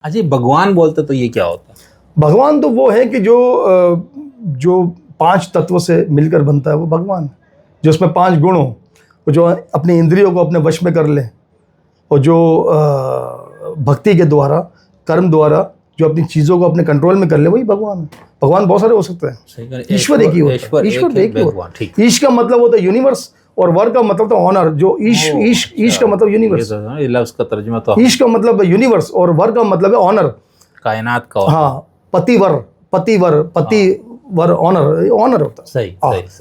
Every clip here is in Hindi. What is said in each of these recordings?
अच्छा, भगवान बोलते तो ये क्या होता है? भगवान तो वो है कि जो पांच तत्व से मिलकर बनता है वो भगवान है। जो उसमें पांच गुण हो, वो जो अपनी इंद्रियों को अपने वश में कर ले, और जो भक्ति के द्वारा, कर्म द्वारा जो अपनी चीज़ों को अपने कंट्रोल में कर ले, वही भगवान है। भगवान बहुत सारे हो सकते हैं, ईश्वर एक ही होता है। ईश्वर एक ही होता है। ईश का मतलब होता है यूनिवर्स, और वर का मतलब तो ऑनर। जो ईश का मतलब यूनिवर्स, लफ्ज़ का तर्जुमा तो ईश का मतलब यूनिवर्स, और वर का मतलब है ऑनर, कायनात का। हाँ, पतिवर ऑनर होता है। सही।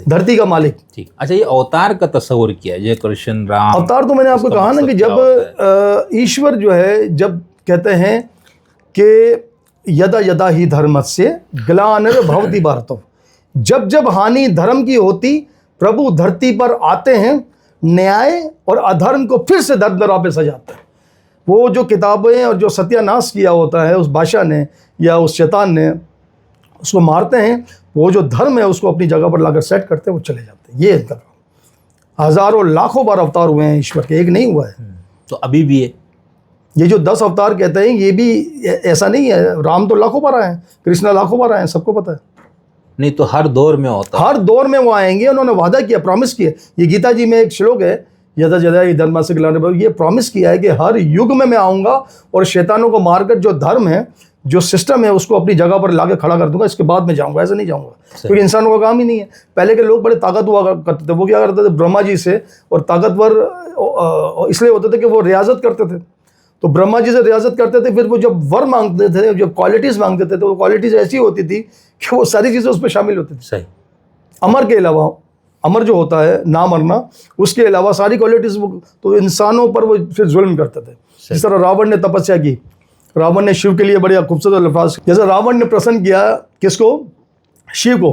धरती का मालिक। ठीक। अच्छा, ये अवतार का तस्वर किया है, जय कृष्ण राम। अवतार तो मैंने आपको कहा ना कि जब ईश्वर जो है, जब कहते हैं कि यदा यदा ही धर्मस्य ग्लानिर्भवति भारत, जब जब हानि धर्म की होती, प्रभु धरती पर आते हैं, न्याय और अधर्म को फिर से दरदरा पे सजाते हैं। वो जो किताबें और जो सत्यानाश किया होता है उस बादशाह ने या उस शैतान ने, उसको मारते हैं। वो जो धर्म है उसको अपनी जगह पर लाकर सेट करते हैं, वो चले जाते हैं। ये इनका काम। हजारों लाखों बार अवतार हुए हैं ईश्वर के, एक नहीं हुआ है। तो अभी भी है ये जो 10 अवतार कहते हैं, ये भी ऐसा नहीं है। राम तो लाखों बार आए हैं, कृष्णा लाखों बार आए हैं, सबको पता है। नहीं तो हर दौर में होता है। हर दौर में वो आएंगे, उन्होंने वादा किया, प्रॉमिस किया। ये गीता जी में एक श्लोक है, यदा यदा ही धर्म से ग्लानिर्भवति, ये प्रॉमिस किया है कि हर युग में मैं आऊँगा और शैतानों को मारकर जो धर्म है, जो सिस्टम है, उसको अपनी जगह पर लाकर खड़ा कर दूंगा। इसके बाद मैं जाऊँगा, ऐसे नहीं जाऊँगा, क्योंकि इंसानों का काम ही नहीं है। पहले के लोग बड़े ताकत हुआ करते थे, वो क्या करते थे, ब्रह्मा जी से, और ताकतवर इसलिए होते थे कि वो रियाजत करते थे। तो ब्रह्मा जी से रियाजत करते थे, फिर वो जब वर मांगते थे, जब क्वालिटीज़ मांगते थे, तो वो क्वालिटीज़ ऐसी होती थी कि वो सारी चीज़ें उस पर शामिल होती थी। सही। अमर के अलावा, अमर जो होता है ना मरना, उसके अलावा सारी क्वालिटीज़ तो इंसानों पर वो फिर जुल्म करते थे। जिस तरह रावण ने तपस्या की, रावण ने शिव के लिए बड़े खूबसूरत अल्फाज, जैसे रावण ने प्रसन्न किया किसको, शिव को,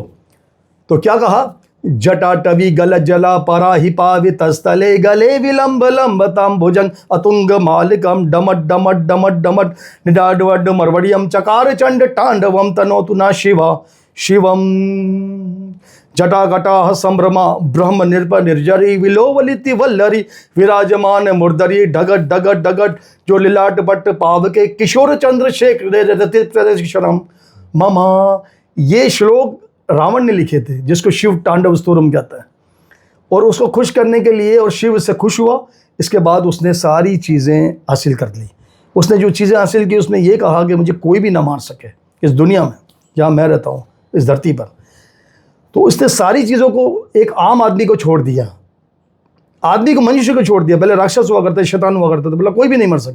तो क्या कहा, जटाटवी गल जला पराहि पावित स्थले गले विलंब लंबताम भुजंग अतुंग मालिकम डमट डमट डमट डमट निडाडवड मरवड़ियम चकार चंड तांडवम तनोतु ना शिवा शिवम जटाघटा संभ्रमा ब्रह्म निर्प निर्जरी विलोवलिति वल्लरी विराजमान मुर्दरी ढगट ढगट ढगट जो लिलाट बट पाव के किशोर चंद्रशेखरम ममा। ये श्लोक रावण ने लिखे थे, जिसको शिव तांडव स्तोत्रम कहता है। और उसको खुश करने के लिए, और शिव इससे खुश हुआ, इसके बाद उसने सारी चीज़ें हासिल कर ली। उसने जो चीज़ें हासिल की, उसने ये कहा कि मुझे कोई भी ना मार सके इस दुनिया में, जहाँ मैं रहता हूँ, इस धरती पर। तो उसने सारी चीज़ों को एक आम आदमी को छोड़ दिया, आदमी को, मनुष्य को छोड़ दिया। पहले राक्षस हुआ करते, शैतान हुआ करते थे, बोला कोई भी नहीं मर सके।